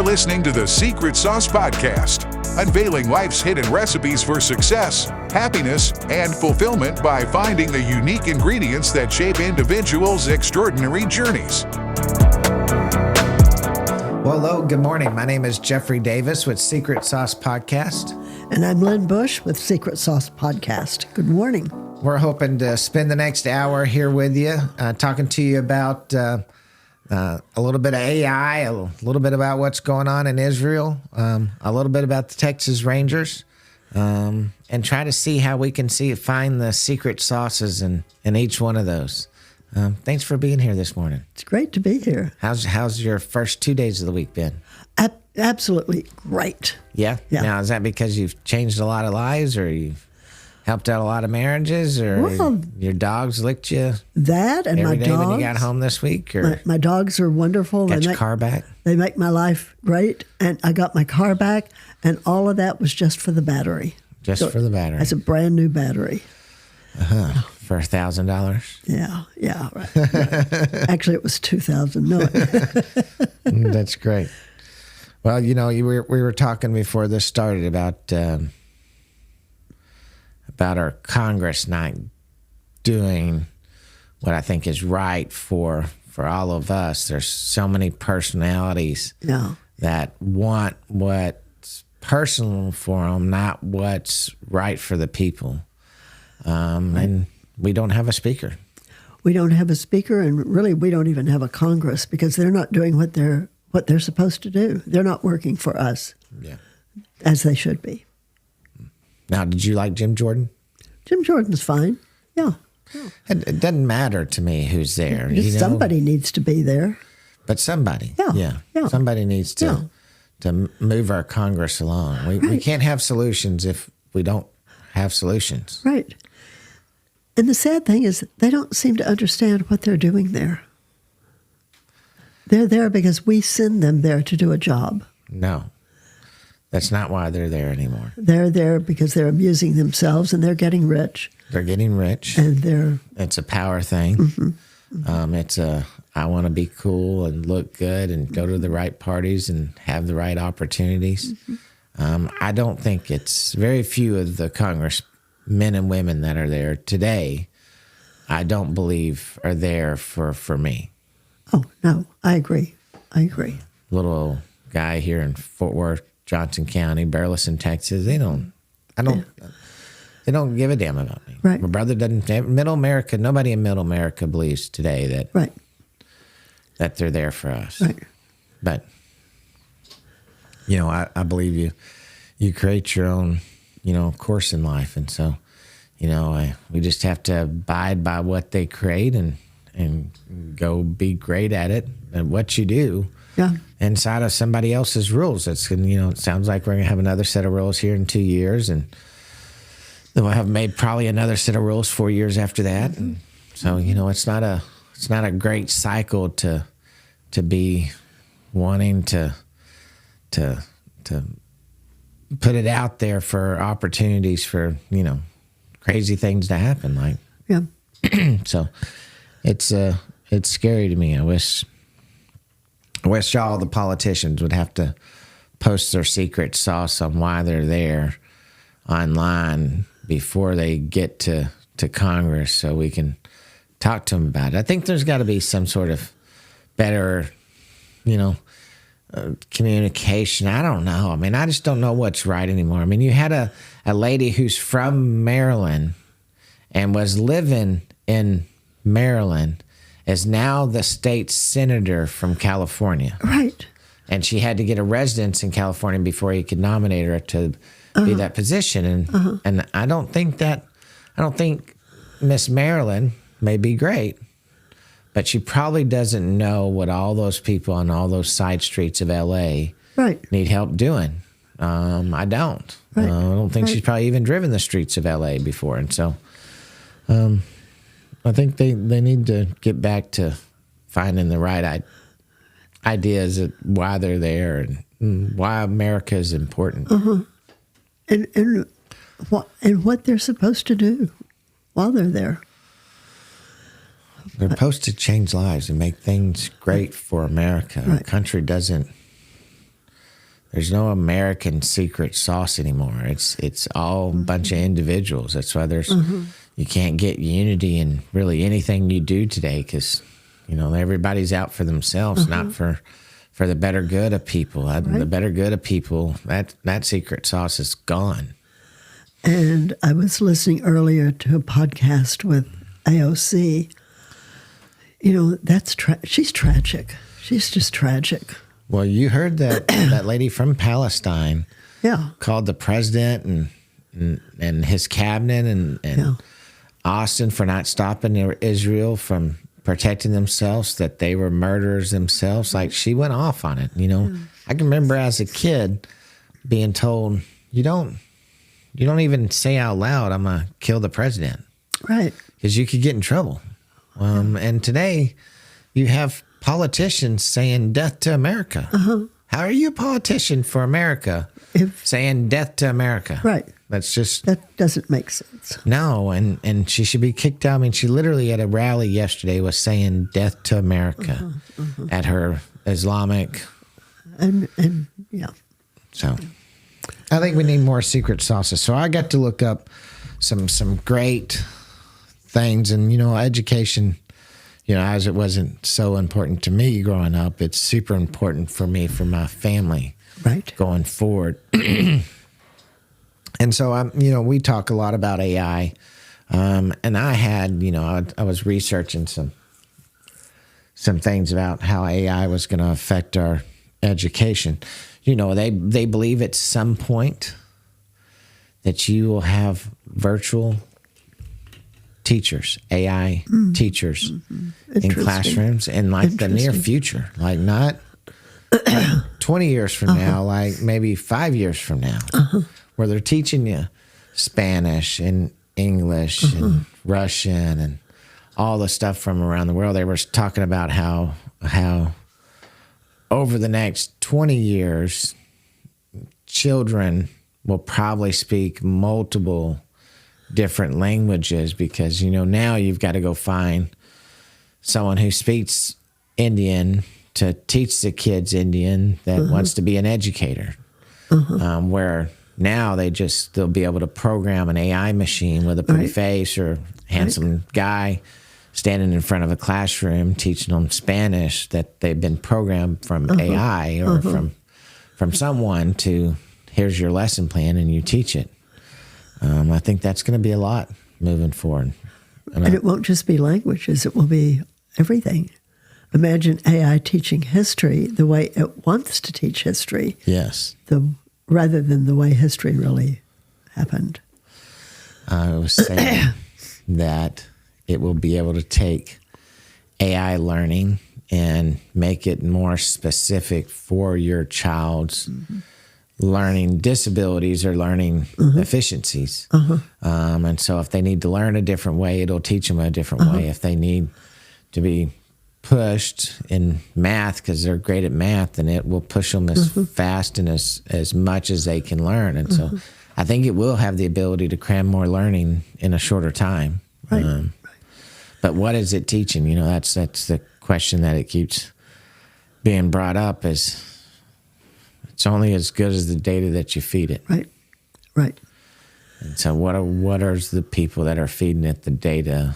You're listening to the Secret Sauce Podcast, unveiling life's hidden recipes for success, happiness, and fulfillment by finding the unique ingredients that shape individuals' extraordinary journeys. Well, hello, good morning. My name is Jeffrey Davis with Secret Sauce Podcast. And I'm Lynn Bush with Secret Sauce Podcast. Good morning. We're hoping to spend the next hour here with you, talking to you about a little bit of AI, a little bit about what's going on in Israel, a little bit about the Texas Rangers, and try to see how we can find the secret sauces in each one of those. Thanks for being here this morning. It's great to be here. How's your first 2 days of the week been? Absolutely great. Yeah? Now, is that because you've changed a lot of lives, or you've helped out a lot of marriages, or your dogs licked you that and every my day dogs, when you got home this week? Or my dogs are wonderful. Got your car back? They make my life great, and I got my car back, and all of that was just for the battery. For the battery. That's a brand new battery. For $1,000? Yeah, right. Yeah. Actually, it was $2,000. No. That's great. Well, we were talking before this started about our Congress not doing what I think is right for all of us. There's so many personalities that want what's personal for them, not what's right for the people. And we don't have a speaker. We don't have a speaker, and really we don't even have a Congress, because they're not doing what they're supposed to do. They're not working for us as they should be. Now, did you like Jim Jordan? Jim Jordan's fine. Yeah. It doesn't matter to me who's there. Somebody needs to be there. But somebody. Yeah. Somebody needs to move our Congress along. We can't have solutions if we don't have solutions. Right. And the sad thing is they don't seem to understand what they're doing there. They're there because we send them there to do a job. No. That's not why they're there anymore. They're there because they're amusing themselves and they're getting rich. They're getting rich. And it's a power thing. Mm-hmm. It's I want to be cool and look good and go to the right parties and have the right opportunities. Mm-hmm. I don't think it's very few of the Congress men and women that are there today, I don't believe are there for me. Oh, no, I agree. Little guy here in Fort Worth, Johnson County, Burleson, Texas, they don't give a damn about me. Right. My brother doesn't. Middle America, nobody in Middle America believes today that they're there for us. Right. But I believe you create your own course in life, and so we just have to abide by what they create and go be great at it and what you do. Yeah. Inside of somebody else's rules. It sounds like we're going to have another set of rules here in 2 years, and then we'll have made probably another set of rules 4 years after that. And so, it's not a great cycle to be wanting to put it out there for opportunities for, crazy things to happen. So it's scary to me. I wish all the politicians would have to post their secret sauce on why they're there online before they get to Congress, so we can talk to them about it. I think there's got to be some sort of better, communication. I don't know. I mean, I just don't know what's right anymore. I mean, you had a lady who's from Maryland and was living in Maryland, is now the state senator from California. Right. And she had to get a residence in California before he could nominate her to be that position. And I don't think Miss Maryland may be great, but she probably doesn't know what all those people on all those side streets of L.A. need help doing. I don't. Right. I don't think she's probably even driven the streets of L.A. before. And so I think they need to get back to finding the right ideas of why they're there and why America is important. And what they're supposed to do while they're there. They're supposed to change lives and make things great for America. Our country doesn't there's no American secret sauce anymore. It's all a bunch of individuals. That's why you can't get unity in really anything you do today, because everybody's out for themselves, not for the better good of people. The better good of people, that secret sauce is gone. And I was listening earlier to a podcast with AOC. She's tragic. She's just tragic. Well, you heard that lady from Palestine called the president and his cabinet and Austin for not stopping Israel from protecting themselves, that they were murderers themselves. Like, she went off on it, I can remember as a kid being told, you don't even say out loud, I'm going to kill the president. Right. Because you could get in trouble. And today you have politicians saying death to America. How are you a politician for America saying death to America? Right. That doesn't make sense. No, and she should be kicked out. I mean, she literally at a rally yesterday was saying death to America at her Islamic. And yeah. So I think we need more secret sauces. So I got to look up some great things, and education, as it wasn't so important to me growing up, it's super important for me, for my family, right, going forward. And so we talk a lot about AI, and I had I was researching some things about how AI was going to affect our education. They believe at some point that you will have virtual teachers, AI teachers in classrooms in like the near future, like not 20 years from now, like maybe 5 years from now, where they're teaching you Spanish and English and Russian and all the stuff from around the world. They were talking about how over the next 20 years, children will probably speak multiple different languages, because now you've got to go find someone who speaks Indian to teach the kids Indian that wants to be an educator, where now they'll be able to program an AI machine with a pretty face or handsome guy standing in front of a classroom teaching them Spanish that they've been programmed from AI or from someone to, here's your lesson plan and you teach it. I think that's going to be a lot moving forward. And it won't just be languages, it will be everything. Imagine AI teaching history the way it wants to teach history. Yes. Rather than the way history really happened. I was saying that it will be able to take AI learning and make it more specific for your child's learning disabilities or learning efficiencies. And so if they need to learn a different way, it'll teach them a different way. If they need to be pushed in math because they're great at math, then it will push them as fast and as much as they can learn. And so I think it will have the ability to cram more learning in a shorter time. Right. But what is it teaching? That's the question that it keeps being brought up, is it's only as good as the data that you feed it. Right. And so what are the people that are feeding it the data?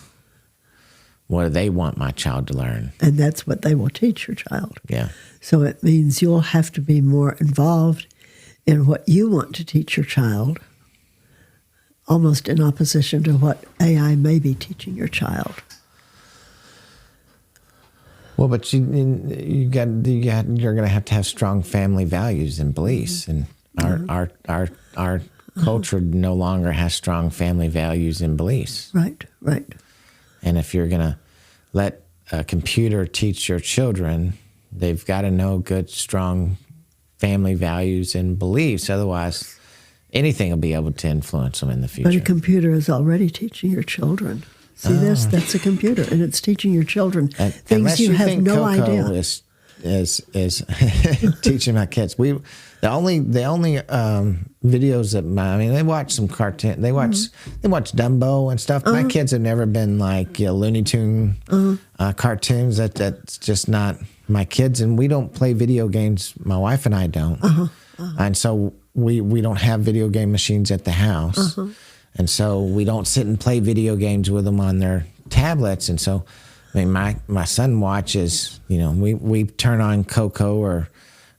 What do they want my child to learn? And that's what they will teach your child. Yeah. So it means you'll have to be more involved in what you want to teach your child, almost in opposition to what AI may be teaching your child. Well, but you're going to have strong family values and beliefs, and our culture no longer has strong family values and beliefs. Right. And if you're going to let a computer teach your children, they've got to know good, strong family values and beliefs. Otherwise, anything will be able to influence them in the future. But a computer is already teaching your children. See this? That's a computer, and it's teaching your children things you have no idea. Is teaching my kids. The only videos that they watch some cartoon. They watch Dumbo and stuff. My kids have never been like Looney Tune cartoons. That's just not my kids, and we don't play video games. My wife and I don't. And so we don't have video game machines at the house. And so we don't sit and play video games with them on their tablets. And so, I mean, my son watches, we turn on Coco or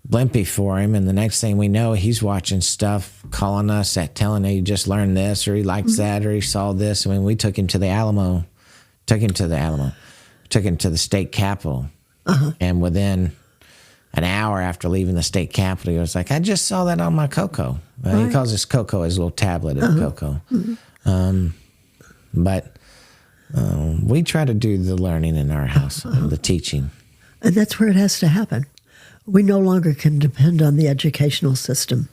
Blimpie for him, and the next thing we know, he's watching stuff, calling us, telling him he just learned this, or he likes that, or he saw this. I mean, we took him to the Alamo, took him to the state capitol, and within an hour after leaving the state capitol, he was like, I just saw that on my Coco. He calls his Coco his little tablet of Coco. But we try to do the learning in our house, the teaching. And that's where it has to happen. We no longer can depend on the educational system.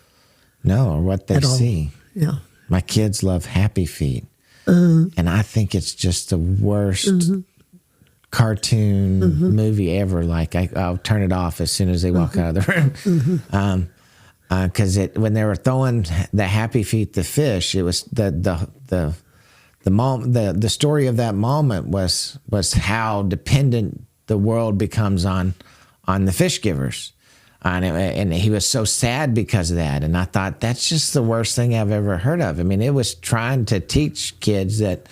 No, or what they see. Yeah. My kids love Happy Feet. And I think it's just the worst cartoon movie ever. Like I'll turn it off as soon as they walk out of the room. Because when they were throwing the Happy Feet the fish, it was the story of that moment was how dependent the world becomes on the fish givers. And he was so sad because of that. And I thought, that's just the worst thing I've ever heard of. I mean, it was trying to teach kids that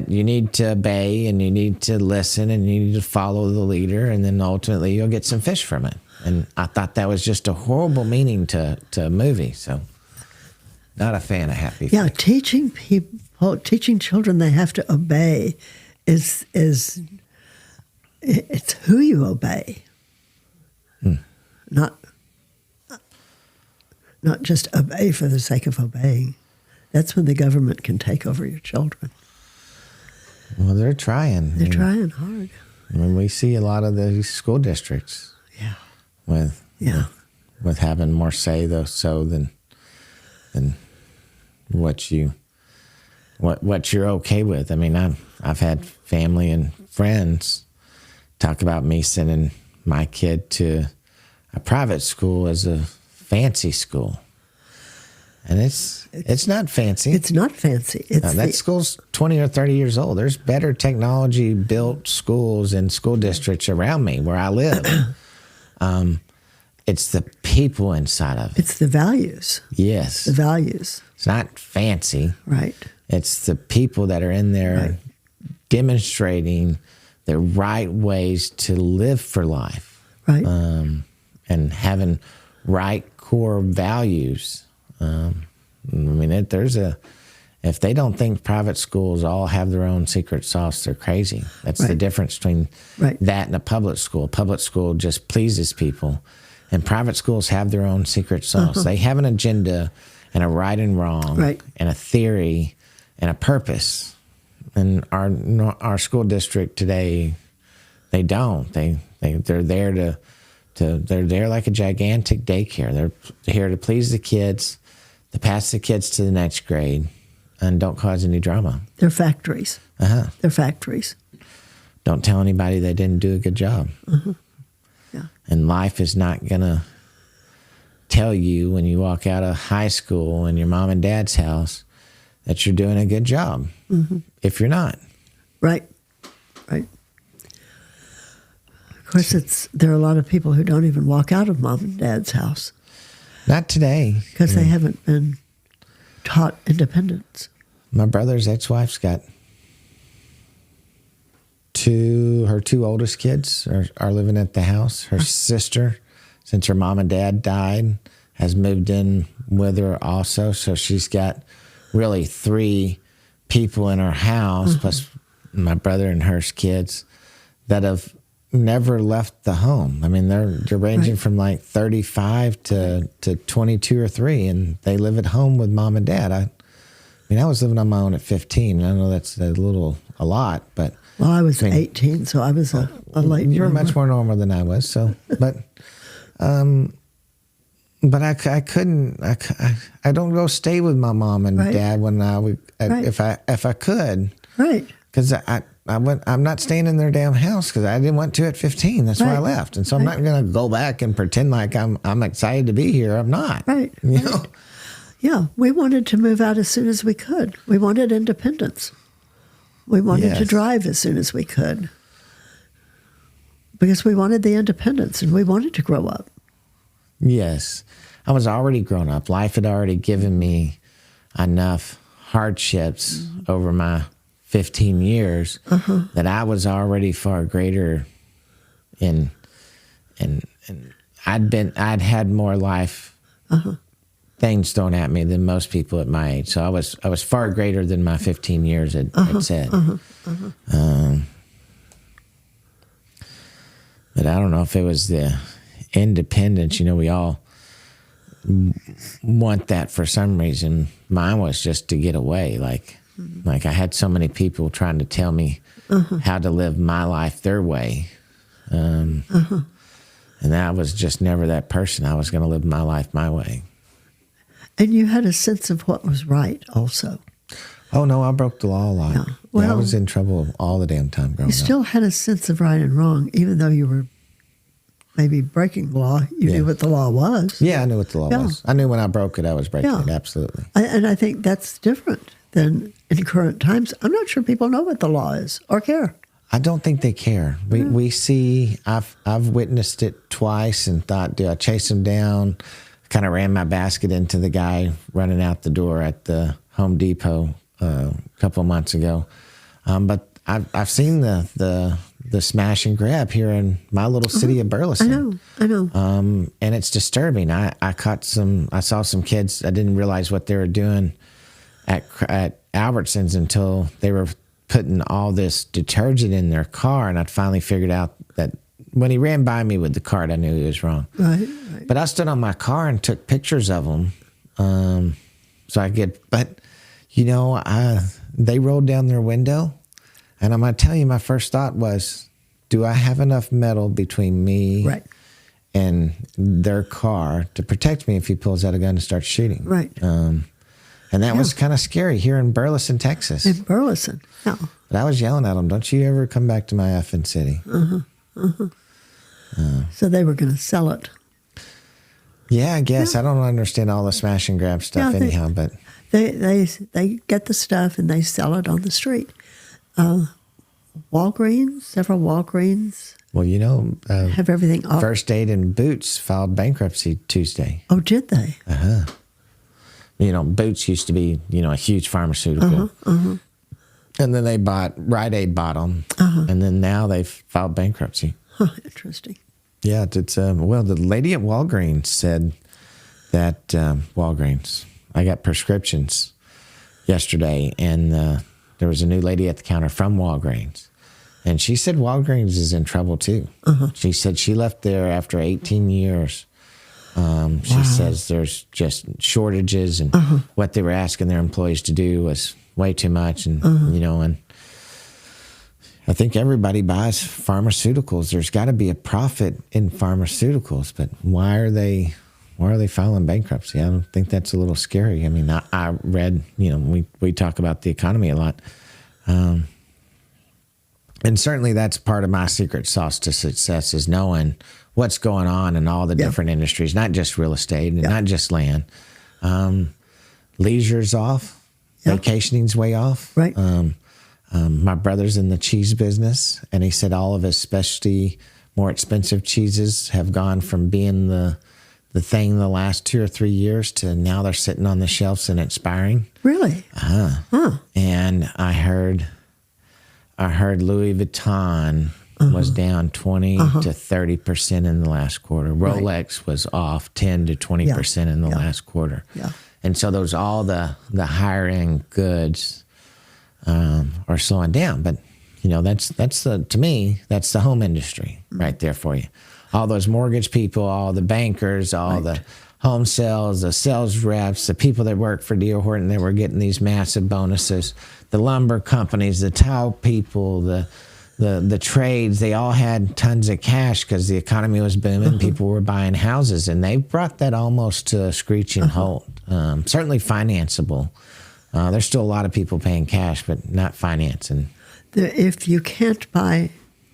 you need to obey and you need to listen and you need to follow the leader, and then ultimately you'll get some fish from it. And I thought that was just a horrible meaning to a movie. So not a fan of Happy Feet. Yeah, teaching children they have to obey is it's who you obey. Not just obey for the sake of obeying. That's when the government can take over your children. Well, they're trying. They're trying hard. I mean, we see a lot of the school districts. Yeah. With having more say than what you're okay with. I mean, I've had family and friends talk about me sending my kid to a private school as a fancy school. And it's not fancy. It's not fancy. That school's 20 or 30 years old. There's better technology built schools and school districts around me where I live. It's the people inside of it. It's the values. Yes. The values. It's not fancy. Right. It's the people that are in there demonstrating the right ways to live for life. Right. And having right core values. I mean, if they don't think private schools all have their own secret sauce, they're crazy. That's the difference between that and a public school. A public school just pleases people, and private schools have their own secret sauce. They have an agenda and a right and wrong and a theory and a purpose. And our school district today, they don't. They're there they're there like a gigantic daycare. They're here to please the kids, to pass the kids to the next grade, and don't cause any drama. They're factories. They're factories. Don't tell anybody they didn't do a good job. Yeah. And life is not going to tell you when you walk out of high school in your mom and dad's house that you're doing a good job if you're not. Right. Of course, there are a lot of people who don't even walk out of mom and dad's house. Not today. Because they haven't been taught independence. My brother's ex-wife's got her two oldest kids are living at the house. Her sister, since her mom and dad died, has moved in with her also. So she's got really 3 people in her house, plus my brother and her kids, that have never left the home. I mean, they're ranging from like 35 to 22 or 3, and they live at home with mom and dad. I was living on my own at 15. I know that's a lot, but... Well, I was 18, so I was a late You were much more normal than I was, so... But I couldn't... I don't go stay with my mom and dad when I would... If I could. Right. Because I'm not staying in their damn house because I didn't want to at 15. That's why I left. And so I'm not going to go back and pretend like I'm excited to be here. I'm not. Right. You know? Yeah. We wanted to move out as soon as we could. We wanted independence. We wanted to drive as soon as we could. Because we wanted the independence and we wanted to grow up. Yes. I was already grown up. Life had already given me enough hardships over my 15 years that I was already far greater in, and I'd had more life things thrown at me than most people at my age. So I was far greater than my 15 years had said. But I don't know if it was the independence. We all want that for some reason. Mine was just to get away. Like I had so many people trying to tell me how to live my life their way. And I was just never that person. I was going to live my life my way. And you had a sense of what was right also. Oh, no, I broke the law a lot. Yeah. Well, I was in trouble all the damn time growing up. You still had a sense of right and wrong, even though you were maybe breaking the law. You knew what the law was. Yeah, I knew what the law was. I knew when I broke it, I was breaking it, absolutely. And I think that's different than in current times. I'm not sure people know what the law is or care. I don't think they care. We see, I've witnessed it twice and thought, do I chase him down? Kind of ran my basket into the guy running out the door at the Home Depot a couple of months ago. But I've seen the smash and grab here in my little city of Burleson. I know. And it's disturbing. I saw some kids. I didn't realize what they were doing at Albertsons until they were putting all this detergent in their car, and I'd finally figured out that when he ran by me with the cart, I knew he was wrong. Right. But I stood on my car and took pictures of them. They rolled down their window, and I'm going to tell you, my first thought was, do I have enough metal between me and their car to protect me if he pulls out a gun and starts shooting? Right. And that was kind of scary here in Burleson, Texas. In Burleson, yeah. But I was yelling at them, don't you ever come back to my effing city. So they were going to sell it. Yeah, I guess. I don't understand all the smash and grab stuff anyhow, but... They get the stuff and they sell it on the street. Walgreens, several Walgreens. Well, have everything off. First Aid and Boots filed bankruptcy Tuesday. Oh, did they? Boots used to be, a huge pharmaceutical. And then Rite Aid bought them. And then now they've filed bankruptcy. Huh, interesting. Yeah, it's the lady at Walgreens said that Walgreens, I got prescriptions yesterday, and there was a new lady at the counter from Walgreens. And she said Walgreens is in trouble too. She said she left there after 18 years. She says there's just shortages, and what they were asking their employees to do was way too much. And, and I think everybody buys pharmaceuticals. There's got to be a profit in pharmaceuticals, but why are they filing bankruptcy? I don't think that's a little scary. I mean, I read, we talk about the economy a lot. And certainly that's part of my secret sauce to success is knowing what's going on in all the different industries, not just real estate and not just land. Leisure's off. Vacationing's way off. Right. My brother's in the cheese business, and he said all of his specialty, more expensive cheeses have gone from being the thing the last 2 or 3 years to now they're sitting on the shelves and expiring. Really? And I heard Louis Vuitton was down 20 to 30% in the last quarter. Rolex was off 10 to 20% in the last quarter. Yeah. And so those all the higher end goods are slowing down. But to me, that's the home industry right there for you. All those mortgage people, all the bankers, all the home sales, the sales reps, the people that work for D.R. Horton that were getting these massive bonuses, the lumber companies, the tile people, the trades, they all had tons of cash because the economy was booming. People were buying houses, and they brought that almost to a screeching halt. Certainly financeable. There's still a lot of people paying cash, but not financing. If you can't buy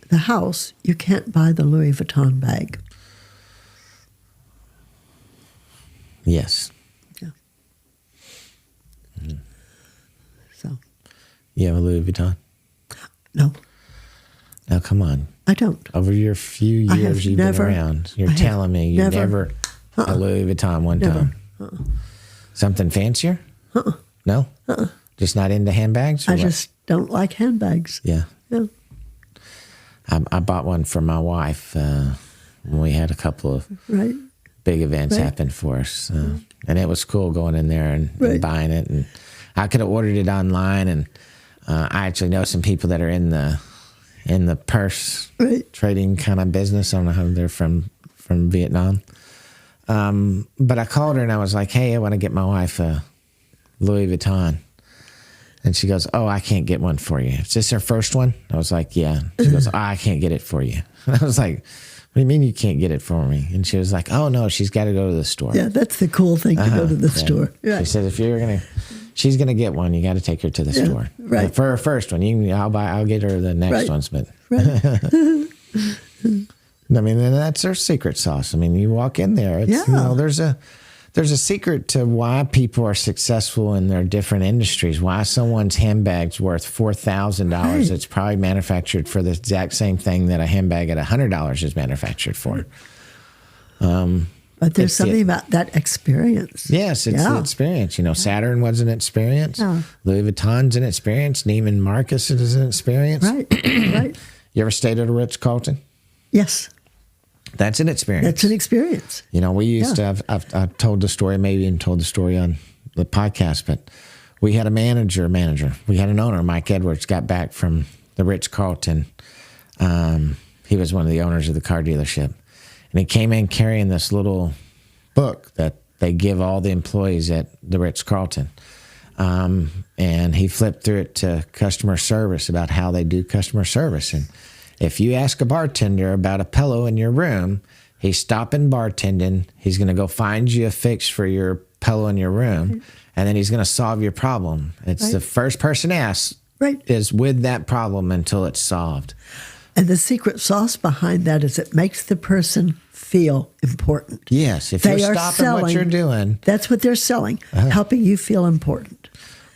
the house, you can't buy the Louis Vuitton bag. Yes. Yeah. So. You have a Louis Vuitton? No. Now, come on. I don't. Over your few years you've been around, you're telling me you never at Louis Vuitton one time? Something fancier? No? Just not into handbags? I just don't like handbags. Yeah. Yeah. I bought one for my wife when we had a couple of big events happen for us. And it was cool going in there and buying it. And I could have ordered it online. And I actually know some people that are in the purse trading kind of business. I don't know how they're from Vietnam. But I called her and I was like, hey, I want to get my wife a Louis Vuitton. And she goes, oh, I can't get one for you. Is this her first one? I was like, yeah. She goes, oh, I can't get it for you. And I was like, what do you mean you can't get it for me? And she was like, oh, no, she's got to go to the store. Yeah, that's the cool thing, to go to the store. Right. She said, she's going to get one, you got to take her to the store. Right. For her first one, I'll get her the next ones. But I mean, and that's her secret sauce. I mean, you walk in there, it's, there's a secret to why people are successful in their different industries, why someone's handbag's worth $4,000. It's probably manufactured for the exact same thing that a handbag at $100 is manufactured for. But there's something about that experience. Yes, it's the experience. You know, Saturn was an experience. Louis Vuitton's an experience. Neiman Marcus is an experience. Right. You ever stayed at a Ritz-Carlton? Yes. That's an experience. That's an experience. You know, we used to have, I've told the story, maybe even told the story on the podcast, but we had a manager. We had an owner, Mike Edwards, got back from the Ritz-Carlton. He was one of the owners of the car dealership. And he came in carrying this little book that they give all the employees at the Ritz-Carlton. And he flipped through it to customer service, about how they do customer service. And if you ask a bartender about a pillow in your room, he's stopping bartending. He's going to go find you a fix for your pillow in your room, and then he's going to solve your problem. It's the first person asked is with that problem until it's solved. And the secret sauce behind that is it makes the person feel important. Yes, if you're stopping what you're doing. That's what they're selling, helping you feel important.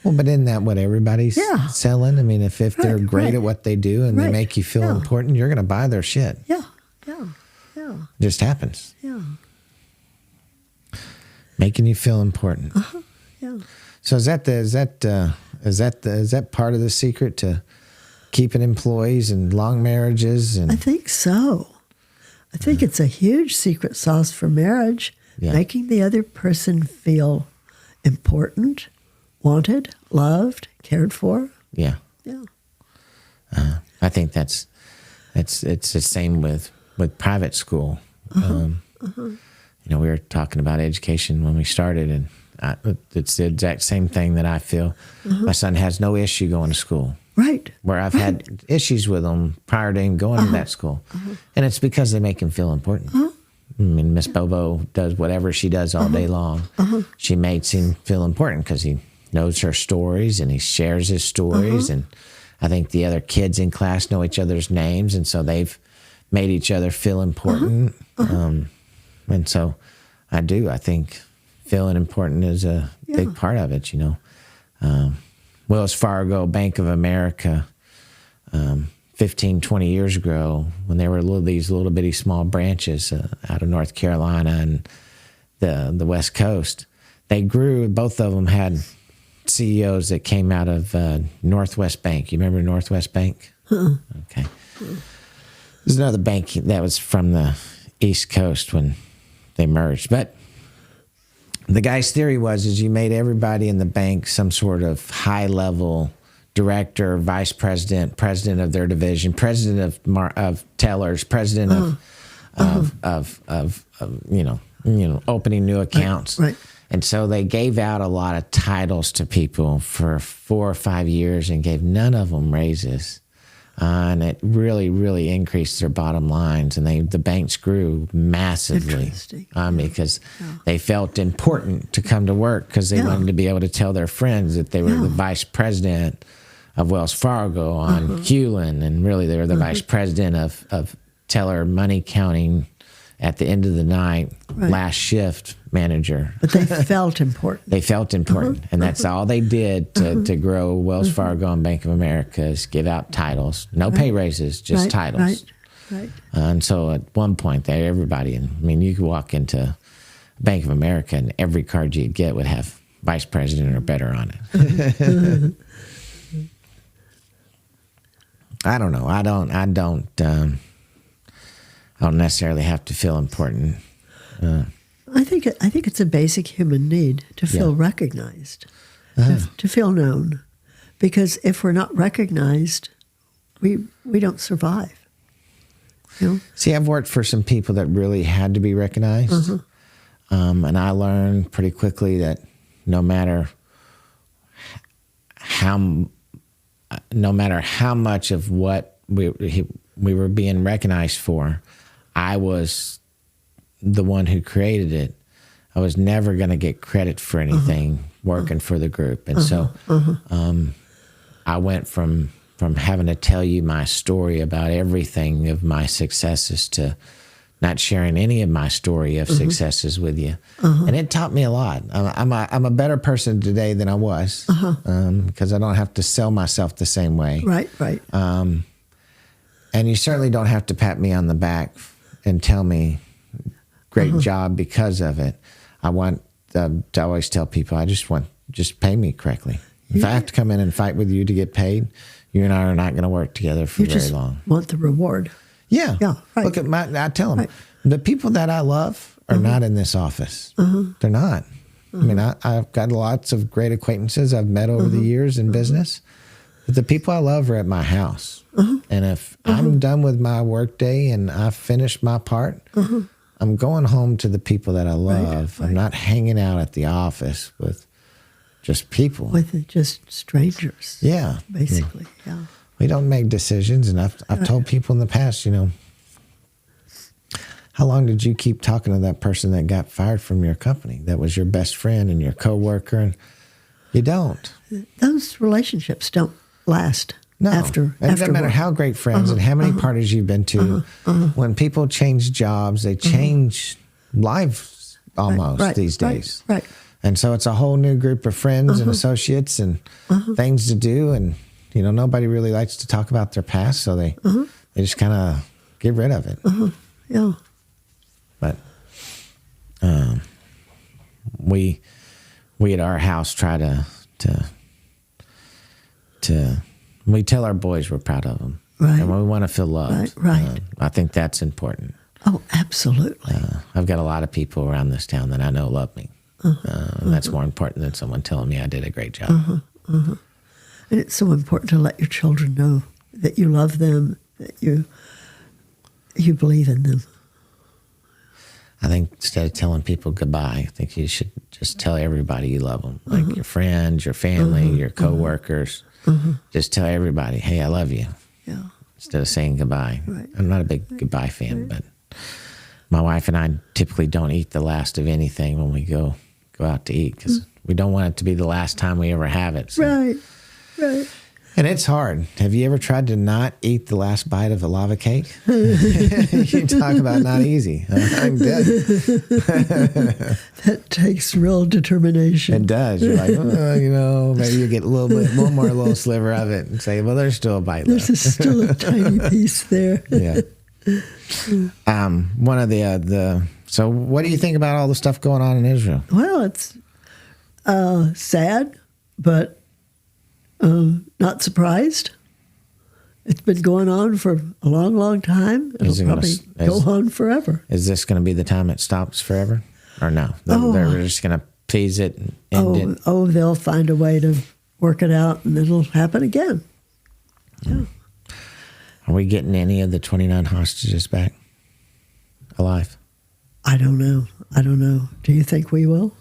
Well, but isn't that what everybody's selling? I mean, if they're great at what they do and they make you feel important, you're going to buy their shit. Yeah. It just happens. Yeah. Making you feel important. Yeah. So is that part of the secret to keeping employees and long marriages? And I think so. I think it's a huge secret sauce for marriage, making the other person feel important, wanted, loved, cared for. Yeah. I think it's the same with private school. You know, we were talking about education when we started, and it's the exact same thing that I feel. My son has no issue going to school. Right. Where I've had issues with him prior to him going to that school. And it's because they make him feel important. I mean, Miss Bobo does whatever she does all day long. She makes him feel important because he knows her stories and he shares his stories. And I think the other kids in class know each other's names, and so they've made each other feel important. And so I think feeling important is a big part of it, you know. Wells Fargo, Bank of America, 15, 20 years ago, when there were these little bitty small branches out of North Carolina and the West Coast, they grew. Both of them had CEOs that came out of Northwest Bank. You remember Northwest Bank? Okay. There's another bank that was from the East Coast when they merged. But the guy's theory is you made everybody in the bank some sort of high-level director, vice president, president of their division, president of tellers, president of opening new accounts. Right. And so they gave out a lot of titles to people for 4 or 5 years and gave none of them raises. And it really, really increased their bottom lines. And the banks grew massively because they felt important to come to work because they wanted to be able to tell their friends that they were the vice president of Wells Fargo on Hewlin. And really they were the vice president of teller money counting at the end of the night, last shift manager. But they felt important. They felt important. And that's all they did to grow Wells Fargo and Bank of America is give out titles. No pay raises, just titles. Right. And so at one point, everybody, you could walk into Bank of America, and every card you'd get would have vice president or better on it. I don't know. I don't necessarily have to feel important. I think it's a basic human need to feel recognized, to feel known, because if we're not recognized, we don't survive. You know? See, I've worked for some people that really had to be recognized, and I learned pretty quickly that no matter how much of what we were being recognized for, I was the one who created it. I was never going to get credit for anything working for the group, and so I went from having to tell you my story about everything of my successes to not sharing any of my story of successes with you. And it taught me a lot. I'm a better person today than I was because I don't have to sell myself the same way. Right. And you certainly don't have to pat me on the back and tell me great job because of it. I want to always tell people, just pay me correctly. If I have to come in and fight with you to get paid, you and I are not going to work together for very long. Want the reward. Yeah. Right. Look at I tell them, the people that I love are not in this office. They're not. I mean, I've got lots of great acquaintances I've met over the years in business, but the people I love are at my house. And if I'm done with my workday and I've finished my part, I'm going home to the people that I love. I'm not hanging out at the office with just people. With just strangers. Yeah. Basically, yeah. We don't make decisions, and I've told people in the past, how long did you keep talking to that person that got fired from your company? That was your best friend and your coworker, and you don't. Those relationships don't last. No, after it doesn't matter how great friends and how many parties you've been to. When people change jobs, they change lives almost these days. Right. And so it's a whole new group of friends and associates and things to do, and nobody really likes to talk about their past, so they just kind of get rid of it. Yeah. But we at our house try to we tell our boys we're proud of them, and we want to feel loved. Right. I think that's important. Oh, absolutely. I've got a lot of people around this town that I know love me. And that's more important than someone telling me I did a great job. And it's so important to let your children know that you love them, that you believe in them. I think instead of telling people goodbye, I think you should just tell everybody you love them, like your friends, your family, your coworkers. Just tell everybody, hey, I love you. Yeah. Instead of saying goodbye. Right. I'm not a big goodbye fan, but my wife and I typically don't eat the last of anything when we go out to eat because we don't want it to be the last time we ever have it. So. Right. And it's hard. Have you ever tried to not eat the last bite of a lava cake? You talk about not easy. I'm dead. That takes real determination. It does. You're like, maybe you get a little sliver of it and say, well, there's still a bite left. There's still a tiny piece there. Yeah. One of the so what do you think about all the stuff going on in Israel? Well, it's sad, but not surprised. It's been going on for a long, long time. It'll probably go on forever. Is this going to be the time it stops forever? Or no? They're just going to tease it and end it? Oh, they'll find a way to work it out, and it'll happen again. Yeah. Are we getting any of the 29 hostages back alive? I don't know. Do you think we will?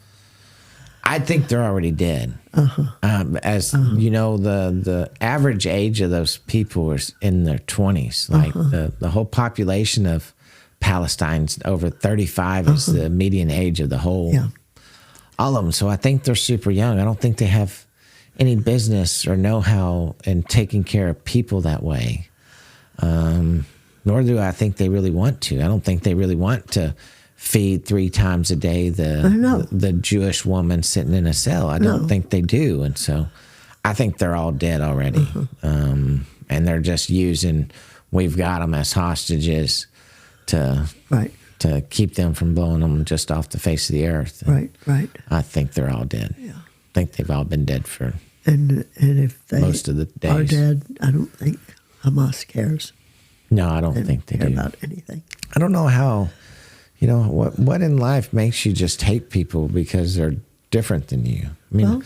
I think they're already dead. You know, the average age of those people is in their 20s. Like the whole population of Palestine's over 35 is the median age of the whole. Yeah. All of them. So I think they're super young. I don't think they have any business or know-how in taking care of people that way. Nor do I think they really want to. I don't think they really want to feed 3 times a day the Jewish woman sitting in a cell. I don't think they do. And so I think they're all dead already. And they're just using, we've got them as hostages to to keep them from blowing them just off the face of the earth. And Right. I think they're all dead. Yeah. I think they've all been dead for And if they most of the days. are dead, I don't think Hamas cares. No, I don't think they care do. about anything. I don't know how, what in life makes you just hate people because they're different than you. I mean, Well,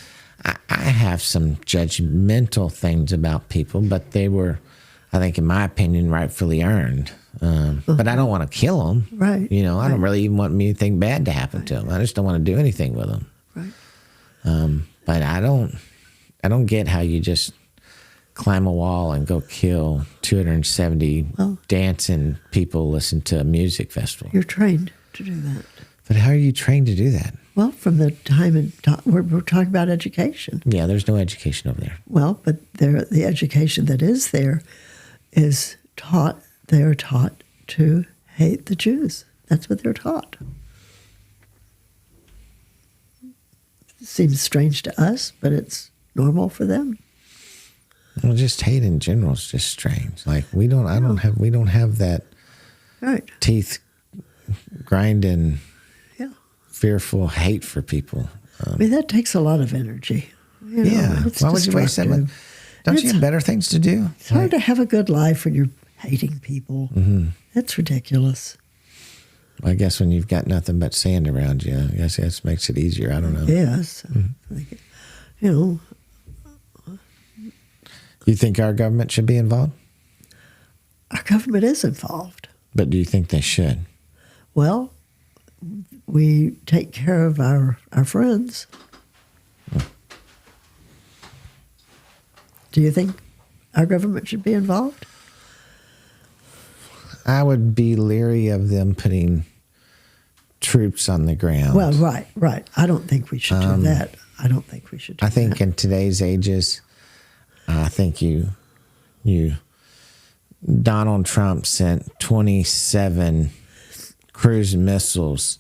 I have some judgmental things about people, but they were, I think, in my opinion, rightfully earned. But I don't want to kill them. Right. I don't really even want anything bad to happen to them. I just don't want to do anything with them. Right. But I don't get how you just climb a wall and go kill 270 dancing people listen to a music festival. You're trained to do that. But how are you trained to do that? Well, from the time we're talking about education. Yeah, there's no education over there. Well, but the education that is there is taught. They are taught to hate the Jews. That's what they're taught. Seems strange to us, but it's normal for them. Well, just hate in general is just strange. Like we don't have that Right. teeth grinding, Yeah. fearful hate for people. I mean, that takes a lot of energy. It's Why would you waste that much? destructive. Don't you have better things to do? It's hard to have a good life when you're hating people. Mm-hmm. That's ridiculous. I guess when you've got nothing but sand around you, I guess that makes it easier. I don't know. Yes. You think our government should be involved? Our government is involved. But do you think they should? Well, we take care of our friends. Do you think our government should be involved? I would be leery of them putting troops on the ground. Well, right. I don't think we should do that. I don't think we should do I think that. in today's ages, I think Donald Trump sent 27 cruise missiles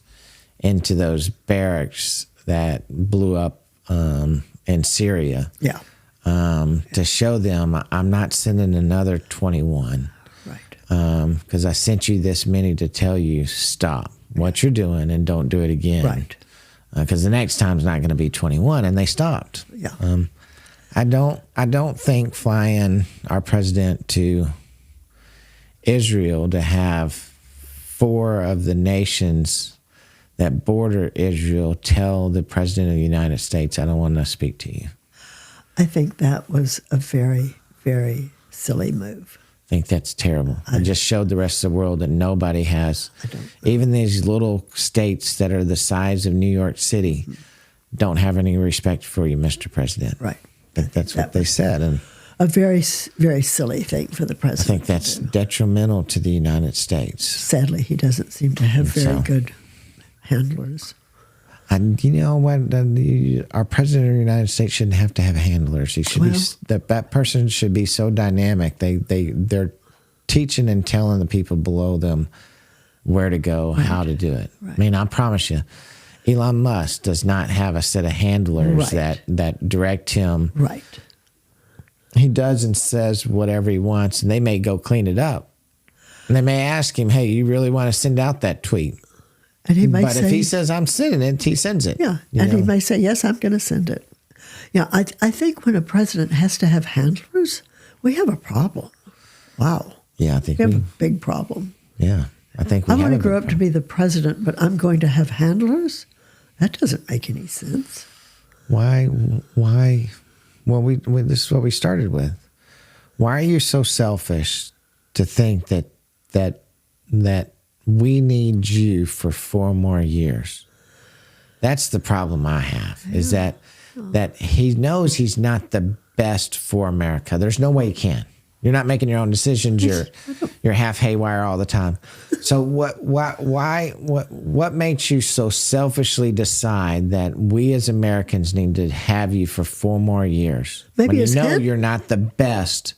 into those barracks that blew up in Syria. Yeah. To show them I'm not sending another 21. Right. Because I sent you this many to tell you stop what you're doing and don't do it again. Right. Because the next time's not going to be 21, and they stopped. Yeah. I don't think flying our president to Israel to have 4 of the nations that border Israel tell the president of the United States, I don't want to speak to you. I think that was a very, very silly move. I think that's terrible. It just showed the rest of the world that nobody has, even these little states that are the size of New York City, don't have any respect for you, Mr. President. Right. I think that's what they said. And a very, very silly thing for the I president. think that's detrimental to the United States. Sadly, he doesn't seem to have very good handlers. And you know what? Our president of the United States shouldn't have to have handlers. He should that person should be so dynamic. They're teaching and telling the people below them where to go, how to do it. Right. I mean, I promise you, Elon Musk does not have a set of handlers that direct him. Right. He does and says whatever he wants, and they may go clean it up. And they may ask him, "Hey, you really want to send out that tweet?" And he might but say, if he says, "I'm sending it," he sends it. Yeah, and he may say, "Yes, I'm going to send it." Yeah, I think when a president has to have handlers, we have a problem. Wow. Yeah, I think we have a big problem. Yeah, I think we I want to have grow up to be the president, but I'm going to have handlers? That doesn't make any sense. Why? Well, this is what we started with. Why are you so selfish to think that we need you for 4 more years? That's the problem I have, is that he knows he's not the best for America. There's no way he can. You're not making your own decisions. You're half haywire all the time. So what makes you so selfishly decide that we as Americans need to have you for 4 more years? Maybe when you know you're not the best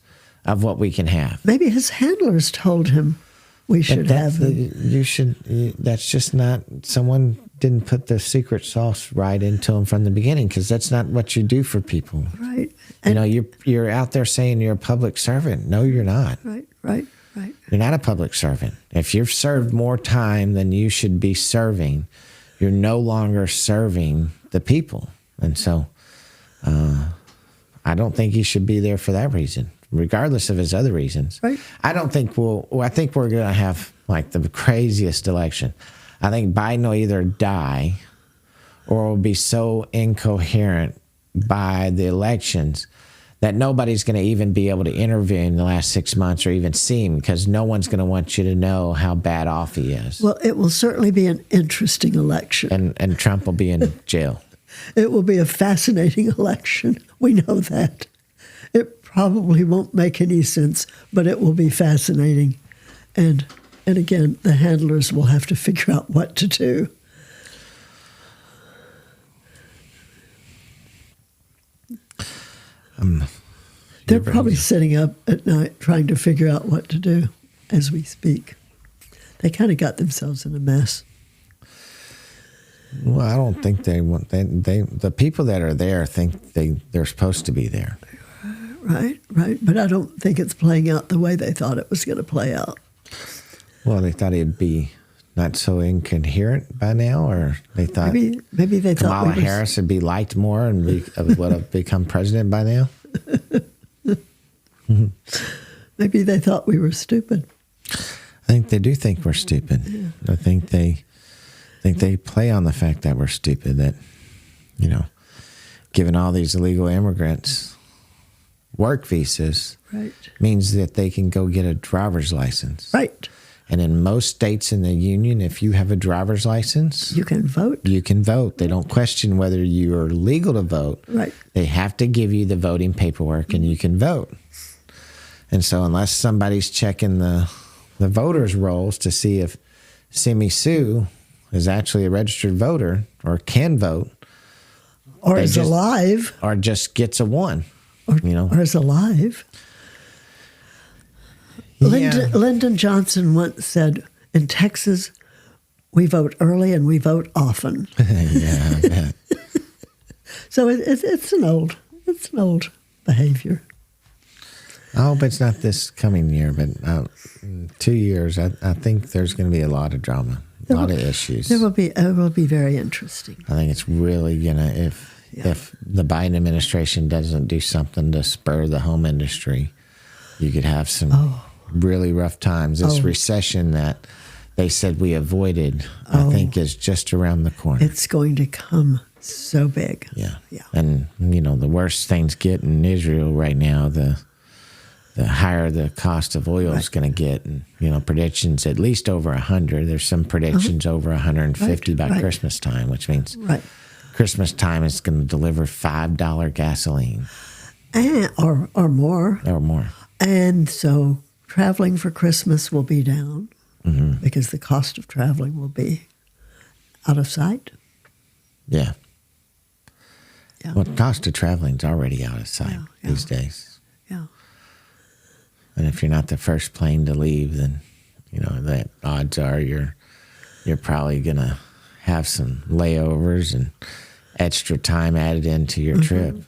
of what we can have. Maybe his handlers told him we should have him. That's just not, someone didn't put the secret sauce right into him from the beginning, because that's not what you do for people. Right. And you're out there saying you're a public servant. No, you're not. Right. You're not a public servant. If you've served more time than you should be serving, you're no longer serving the people. And so I don't think he should be there for that reason, regardless of his other reasons. Right. I think we're going to have like the craziest election. I think Biden will either die or will be so incoherent by the elections that nobody's going to even be able to interview in the last 6 months or even see him because no one's going to want you to know how bad off he is. Well, it will certainly be an interesting election. And Trump will be in jail. It will be a fascinating election. We know that. It probably won't make any sense, but it will be fascinating. And again, the handlers will have to figure out what to do. They're probably sitting up at night trying to figure out what to do as we speak. They kind of got themselves in a mess. Well, I don't think they want the people that are there think they're supposed to be there. Right. But I don't think it's playing out the way they thought it was going to play out. Well, they thought he'd be not so incoherent by now, or they thought maybe they Kamala thought Harris would be liked more and would have become president by now. Maybe they thought we were stupid. I think they do think we're stupid. Yeah. I think they play on the fact that we're stupid. That giving all these illegal immigrants work visas means that they can go get a driver's license. Right. And in most states in the union, if you have a driver's license, you can vote. You can vote. They don't question whether you are legal to vote. Right. They have to give you the voting paperwork and you can vote. And so unless somebody's checking the voters' rolls to see if Simi Sue is actually a registered voter or can vote. Or is alive. Or just gets a 1. Or is alive. Yeah. Lyndon Johnson once said, in Texas, we vote early and we vote often. Yeah, I bet. So it's an old behavior. I hope it's not this coming year, but in 2 years, I think there's going to be a lot of drama, a lot of issues. It will be very interesting. I think it's really going to, if the Biden administration doesn't do something to spur the home industry, you could have some really rough times. This recession that they said we avoided, I think, is just around the corner. It's going to come so big. Yeah. And, the worse things get in Israel right now, the higher the cost of oil is going to get. And, predictions at least over 100. There's some predictions over 150 by Christmas time, which means Christmas time is going to deliver $5 gasoline. Or more. Or more. And so traveling for Christmas will be down because the cost of traveling will be out of sight. Yeah. Well, the cost of traveling is already out of sight these days. Yeah. And if you're not the first plane to leave, then, that odds are you're probably going to have some layovers and extra time added into your trip.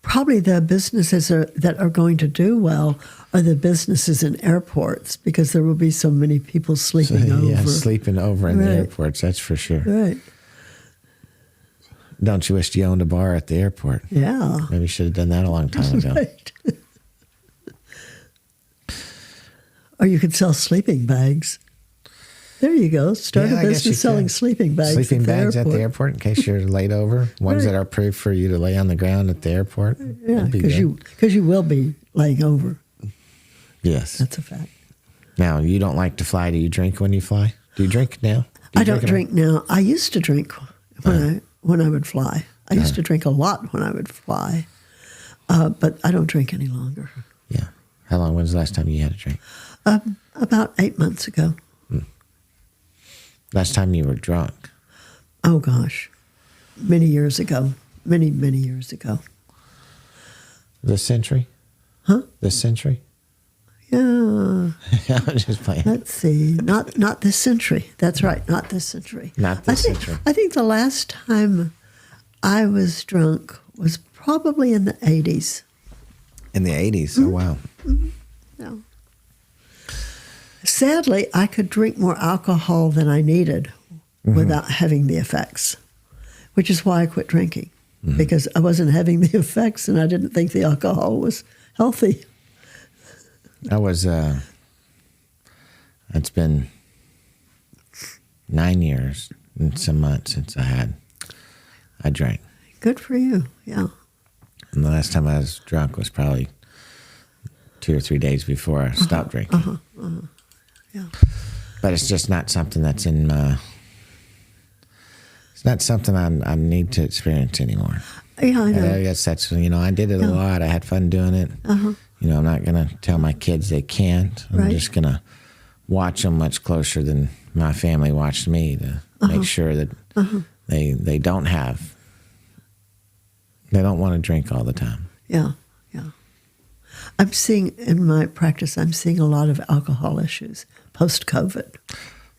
Probably the businesses that are going to do well are the businesses in airports because there will be so many people sleeping over. Yeah, sleeping over in the airports, that's for sure. Right. Don't you wish you owned a bar at the airport? Yeah. Maybe you should have done that a long time ago. Right. Or you could sell sleeping bags. There you go. Start a business selling sleeping bags. Sleeping bags at the airport in case you're laid over. Ones that are approved for you to lay on the ground at the airport. Yeah, because you will be laying over. Yes. That's a fact. Now, you don't like to fly. Do you drink when you fly? Do you drink now? I don't drink now. I used to drink when I would fly. I used to drink a lot when I would fly. But I don't drink any longer. Yeah. How long? When was the last time you had a drink? About 8 months ago. Last time you were drunk? Oh, gosh. Many years ago. Many years ago. This century? Huh? This century? Yeah. I'm just playing. Let's see. Not this century. That's right. Not this century. Not this century. I think the last time I was drunk was probably in the 80s. In the 80s? Oh, wow. Yeah. Sadly, I could drink more alcohol than I needed without having the effects, which is why I quit drinking, because I wasn't having the effects and I didn't think the alcohol was healthy. It's been 9 years and some months since I drank. Good for you, yeah. And the last time I was drunk was probably 2 or 3 days before I stopped drinking. Yeah. But it's just not something that's in my... It's not something I need to experience anymore. Yeah, I know. I guess that's, I did it a lot. I had fun doing it. I'm not going to tell my kids they can't. I'm just going to watch them much closer than my family watched me to make sure that they don't want to drink all the time. Yeah. I'm seeing, in my practice, a lot of alcohol issues post-COVID.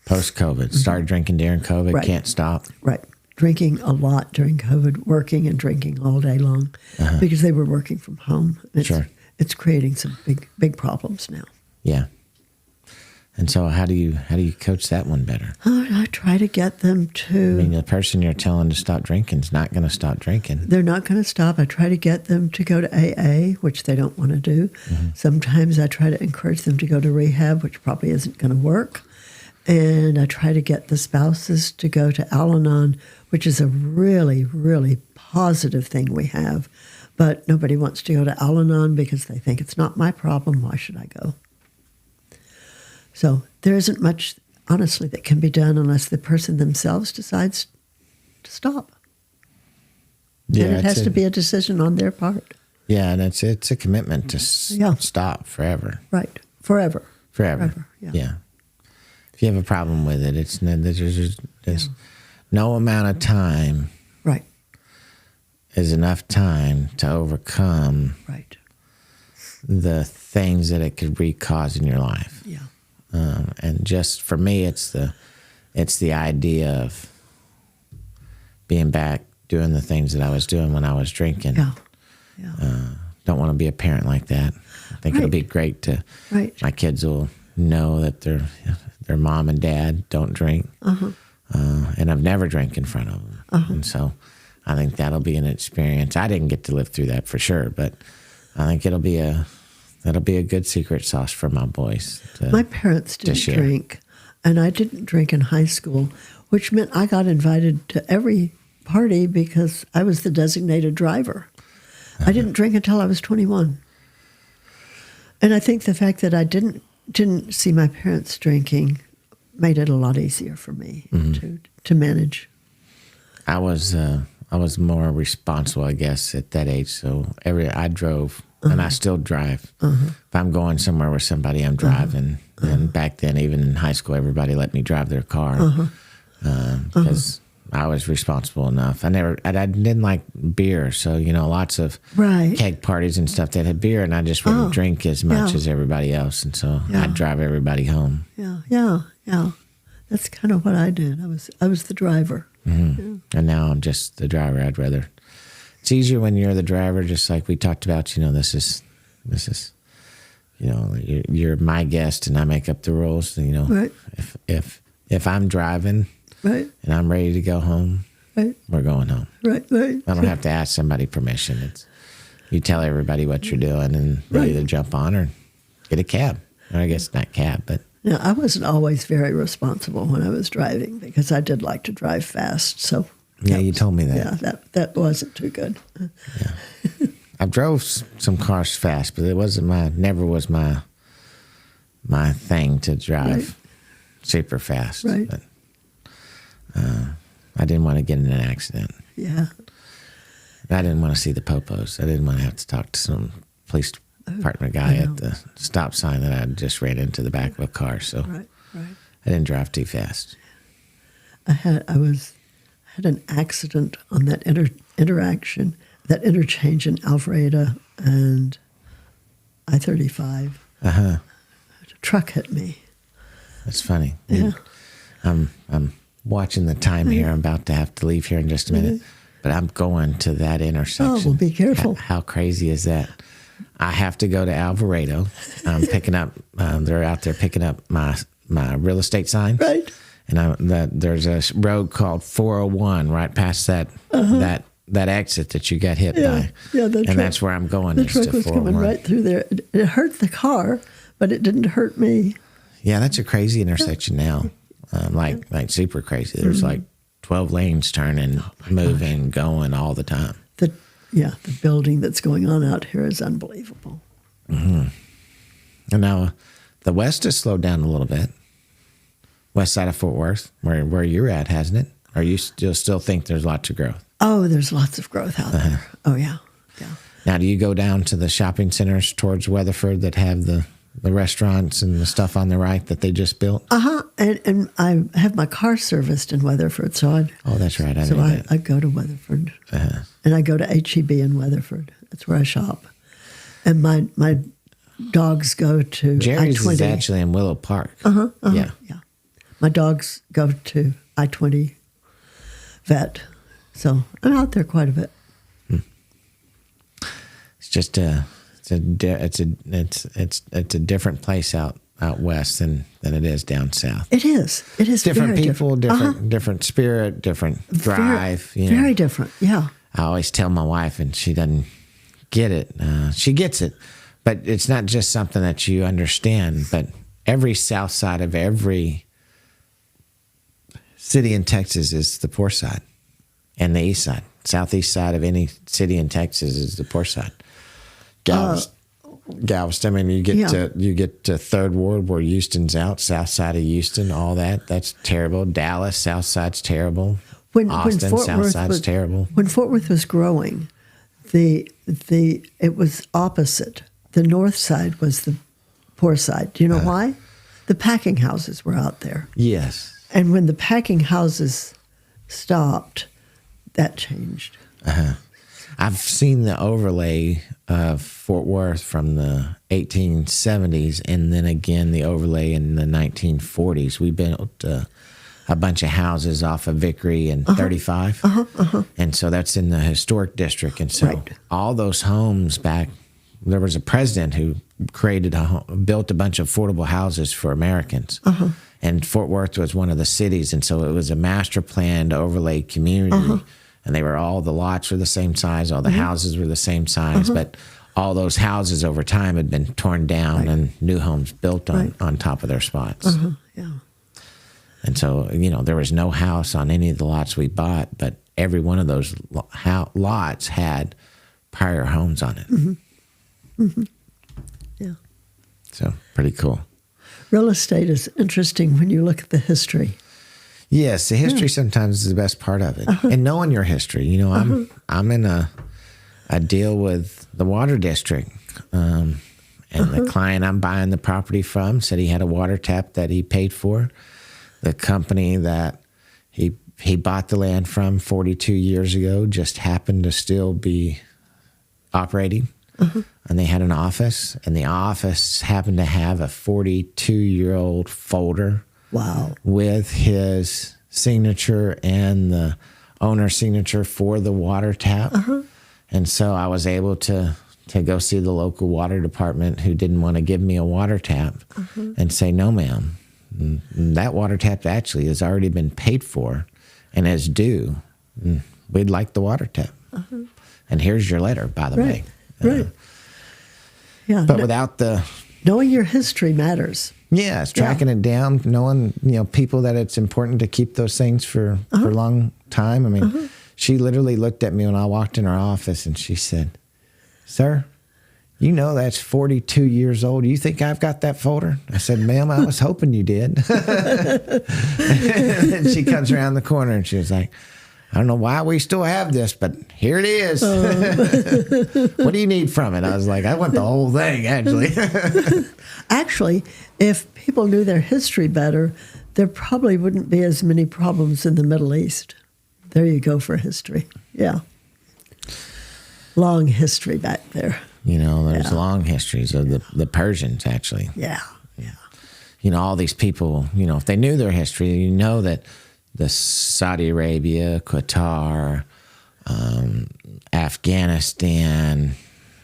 Post-COVID. Started drinking during COVID, can't stop. Right. Drinking a lot during COVID, working and drinking all day long because they were working from home. It's creating some big problems now. Yeah. And so how do you coach that one better? I try to get them to... the person you're telling to stop drinking is not going to stop drinking. They're not going to stop. I try to get them to go to AA, which they don't want to do. Sometimes I try to encourage them to go to rehab, which probably isn't going to work. And I try to get the spouses to go to Al-Anon, which is a really, really positive thing we have. But nobody wants to go to Al-Anon because they think it's not my problem. Why should I go? So there isn't much, honestly, that can be done unless the person themselves decides to stop. Yeah, and it has to be a decision on their part. Yeah, and it's a commitment to stop forever. Right, forever. Yeah. If you have a problem with it, there's no amount of time. Right. Is enough time to overcome. Right. The things that it could cause in your life. Yeah. And just for me, it's the idea of being back doing the things that I was doing when I was drinking. Yeah. Don't want to be a parent like that. I think it'll be great to. Right. My kids will know that their mom and dad don't drink, and I've never drank in front of them, and so I think that'll be an experience. I didn't get to live through that for sure, but I think that'll be a good secret sauce for my boys. My parents didn't drink, and I didn't drink in high school, which meant I got invited to every party because I was the designated driver. I didn't drink until I was 21. And I think the fact that I didn't see my parents drinking made it a lot easier for me to manage. I was more responsible, I guess, at that age. So I drove. And I still drive. If I'm going somewhere with somebody, I'm driving. And back then, even in high school, everybody let me drive their car because I was responsible enough. I didn't like beer, so lots of keg parties and stuff that had beer, and I just wouldn't drink as much as everybody else, and so I'd drive everybody home. Yeah. That's kind of what I did. I was the driver. And now I'm just the driver. I'd rather. It's easier when you're the driver, just like we talked about. This is, you're my guest, and I make up the rules. Right. If I'm driving, and I'm ready to go home, we're going home. Right. I don't have to ask somebody permission. You tell everybody what you're doing, and they either jump on or get a cab. Or I guess not cab, but. Now, I wasn't always very responsible when I was driving because I did like to drive fast, so. Yeah, you told me that. Yeah, that wasn't too good. Yeah, I drove some cars fast, but never was my thing to drive super fast. Right. But I didn't want to get in an accident. Yeah. I didn't want to see the popos. I didn't want to have to talk to some police department guy at the stop sign that I just ran into the back of a car. So I didn't drive too fast. I had an accident on that interchange in Alpharetta and I-35. A truck hit me. That's funny. Yeah. I'm watching the time here. I'm about to have to leave here in just a minute, but I'm going to that intersection. Oh, well, be careful. How crazy is that? I have to go to Alvarado. I'm picking up. They're out there picking up my real estate sign. Right. And there's a road called 401 right past that exit that you got hit by. Yeah, that's where I'm going. The truck was coming right through there. It hurt the car, but it didn't hurt me. Yeah, that's a crazy intersection now. Like super crazy. There's like 12 lanes turning, moving, going all the time. The building that's going on out here is unbelievable. Mm-hmm. And now the west has slowed down a little bit. West side of Fort Worth, where you're at, hasn't it? Or you still think there's lots of growth? Oh, there's lots of growth out there. Oh, yeah. Now, do you go down to the shopping centers towards Weatherford that have the restaurants and the stuff on the right that they just built? And I have my car serviced in Weatherford, so that's right. I go to Weatherford, and I go to HEB in Weatherford. That's where I shop, and my dogs go to Jerry's I-20. is actually in Willow Park. Yeah. My dogs go to I-20 vet, so I'm out there quite a bit. It's just it's a different place out west than it is down south. It is different very people, different spirit, different drive. Very different. Yeah. I always tell my wife, and she doesn't get it. She gets it, but it's not just something that you understand. But every south side of every city in Texas is the poor side, and the east side, southeast side of any city in Texas is the poor side. Galveston. I mean, you get to Third Ward where Houston's out, south side of Houston, all that. That's terrible. Dallas, south side's terrible. Austin, south side's terrible. When Fort Worth was growing, it was opposite. The north side was the poor side. Do you know why? The packing houses were out there. Yes. And when the packing houses stopped, that changed. I've seen the overlay of Fort Worth from the 1870s, and then again the overlay in the 1940s. We built a bunch of houses off of Vickery and 35, and so that's in the historic district. And so all those homes back, there was a president who built a bunch of affordable houses for Americans. And Fort Worth was one of the cities, and so it was a master planned overlay community. And the lots were the same size, all the houses were the same size, but all those houses over time had been torn down and new homes built on top of their spots. And so, there was no house on any of the lots we bought, but every one of those lots had prior homes on it. Yeah. So, pretty cool. Real estate is interesting when you look at the history. Yes, the history sometimes is the best part of it. And knowing your history, I'm in a deal with the water district. And the client I'm buying the property from said he had a water tap that he paid for. The company that he bought the land from 42 years ago just happened to still be operating. And they had an office, and the office happened to have a 42-year-old folder. Wow. With his signature and the owner's signature for the water tap. And so I was able to go see the local water department who didn't want to give me a water tap and say, no, ma'am, that water tap actually has already been paid for and is due. We'd like the water tap. And here's your letter, by the way. Right. Yeah. But without knowing your history matters. Yes, tracking it down, knowing, people that it's important to keep those things for a long time. I mean, she literally looked at me when I walked in her office and she said, "Sir, that's 42 years old. You think I've got that folder?" I said, "Ma'am, I was hoping you did." And she comes around the corner and she was like, "I don't know why we still have this, but here it is." What do you need from it? I was like, I want the whole thing, actually. Actually, if people knew their history better, there probably wouldn't be as many problems in the Middle East. There you go for history. Yeah. Long history back there. There's long histories of the Persians, actually. Yeah. All these people, if they knew their history, that the Saudi Arabia, Qatar, Afghanistan,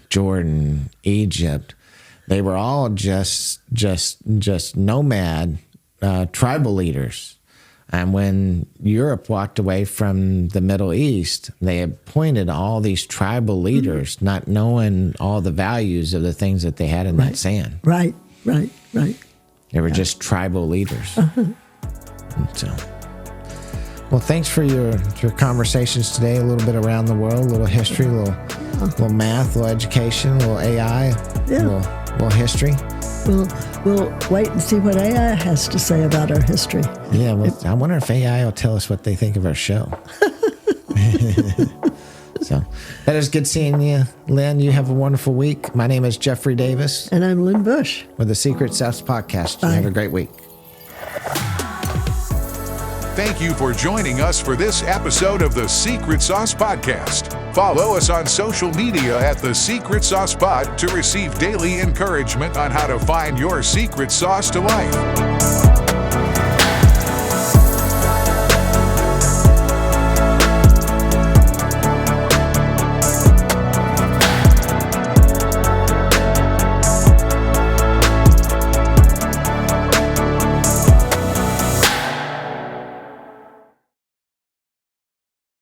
Jordan, Egypt, they were all just nomad tribal leaders. And when Europe walked away from the Middle East, they appointed all these tribal leaders, not knowing all the values of the things that they had in that sand. Right. They were just tribal leaders. And so, well, thanks for your conversations today. A little bit around the world, a little history, a little math, a little education, a little AI, a little history. We'll wait and see what AI has to say about our history. Yeah, well, I wonder if AI will tell us what they think of our show. So, that is good seeing you, Lynn. You have a wonderful week. My name is Jeffrey Davis. And I'm Lynn Bush. With the Secret Sauce Podcast. Have a great week. Thank you for joining us for this episode of the Secret Sauce Podcast. Follow us on social media at The Secret Sauce Pod to receive daily encouragement on how to find your secret sauce to life.